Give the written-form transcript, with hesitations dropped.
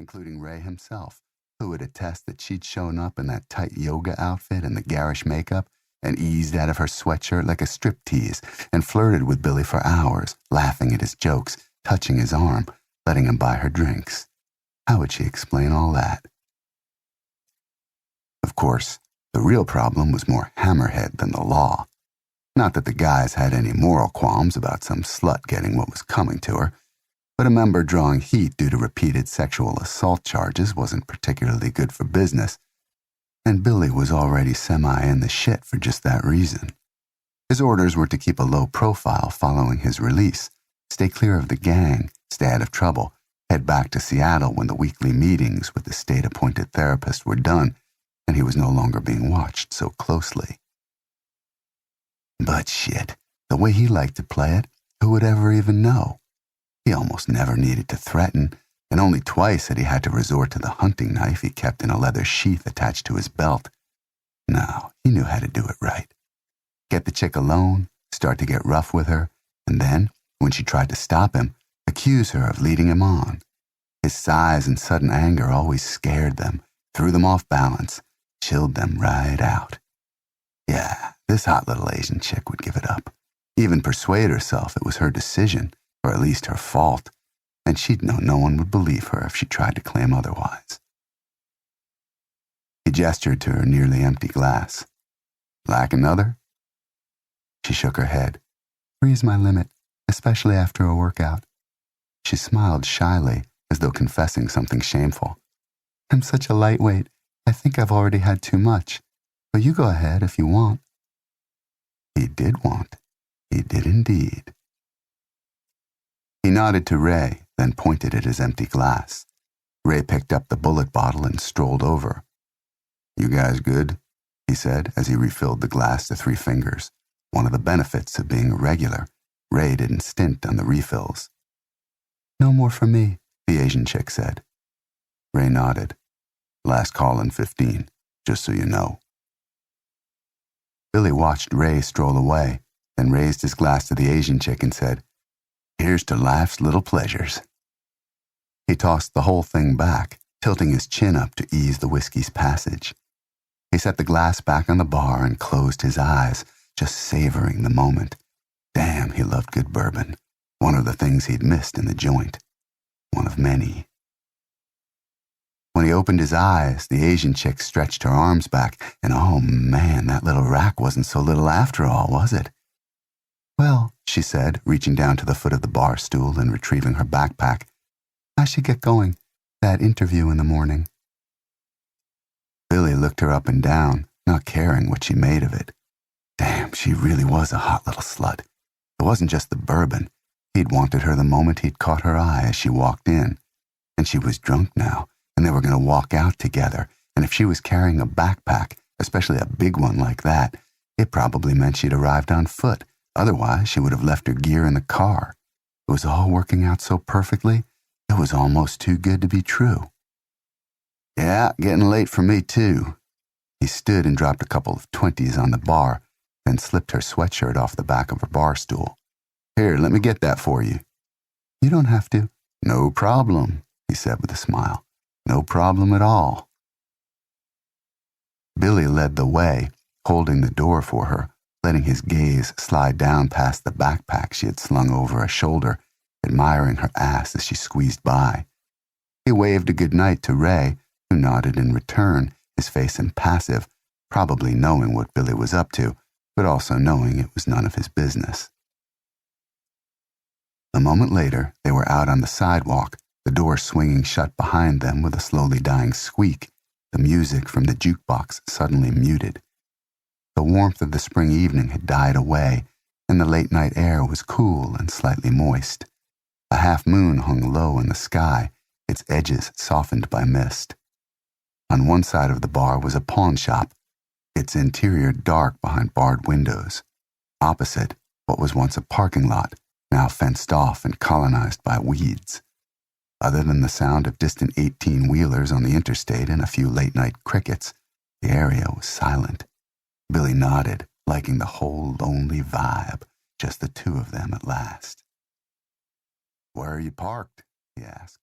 including Ray himself, who would attest that she'd shown up in that tight yoga outfit and the garish makeup and eased out of her sweatshirt like a striptease and flirted with Billy for hours, laughing at his jokes, touching his arm, letting him buy her drinks. How would she explain all that? Of course, the real problem was more hammerhead than the law. Not that the guys had any moral qualms about some slut getting what was coming to her, but a member drawing heat due to repeated sexual assault charges wasn't particularly good for business, and Billy was already in the shit for just that reason. His orders were to keep a low profile following his release, stay clear of the gang, stay out of trouble, head back to Seattle when the weekly meetings with the state-appointed therapist were done, and he was no longer being watched so closely. But shit, the way he liked to play it, who would ever even know? He almost never needed to threaten, and only twice had he had to resort to the hunting knife he kept in a leather sheath attached to his belt. No, he knew how to do it right. Get the chick alone, start to get rough with her, and then, when she tried to stop him, accuse her of leading him on. His size and sudden anger always scared them, threw them off balance, chilled them right out. Yeah, this hot little Asian chick would give it up, even persuade herself it was her decision, or at least her fault, and she'd know no one would believe her if she tried to claim otherwise. He gestured to her nearly empty glass. Like another? She shook her head. Three's my limit, especially after a workout. She smiled shyly, as though confessing something shameful. I'm such a lightweight, I think I've already had too much, but you go ahead if you want. He did want. He did indeed. He nodded to Ray, then pointed at his empty glass. Ray picked up the bullet bottle and strolled over. You guys good? He said as he refilled the glass to 3 fingers. One of the benefits of being a regular. Ray didn't stint on the refills. No more for me, the Asian chick said. Ray nodded. Last call in 15, just so you know. Billy watched Ray stroll away, then raised his glass to the Asian chick and said, Here's to life's little pleasures. He tossed the whole thing back, tilting his chin up to ease the whiskey's passage. He set the glass back on the bar and closed his eyes, just savoring the moment. Damn, he loved good bourbon. One of the things he'd missed in the joint. One of many. When he opened his eyes, the Asian chick stretched her arms back, and oh man, that little rack wasn't so little after all, was it? Well, she said, reaching down to the foot of the bar stool and retrieving her backpack, I should get going. That interview in the morning. Billy looked her up and down, not caring what she made of it. Damn, she really was a hot little slut. It wasn't just the bourbon. He'd wanted her the moment he'd caught her eye as she walked in. And she was drunk now, and they were going to walk out together, and if she was carrying a backpack, especially a big one like that, it probably meant she'd arrived on foot. Otherwise, she would have left her gear in the car. It was all working out so perfectly, it was almost too good to be true. Yeah, getting late for me too. He stood and dropped a couple of 20s on the bar, then slipped her sweatshirt off the back of her bar stool. Here, let me get that for you. You don't have to. No problem, he said with a smile. No problem at all. Billy led the way, holding the door for her, letting his gaze slide down past the backpack she had slung over a shoulder, admiring her ass as she squeezed by. He waved a good night to Ray, who nodded in return, his face impassive, probably knowing what Billy was up to, but also knowing it was none of his business. A moment later, they were out on the sidewalk, the door swinging shut behind them with a slowly dying squeak, the music from the jukebox suddenly muted. The warmth of the spring evening had died away, and the late-night air was cool and slightly moist. A half-moon hung low in the sky, its edges softened by mist. On one side of the bar was a pawn shop, its interior dark behind barred windows. Opposite, what was once a parking lot, now fenced off and colonized by weeds. Other than the sound of distant 18-wheelers on the interstate and a few late-night crickets, the area was silent. Billy nodded, liking the whole lonely vibe, just the two of them at last. Where are you parked? He asked.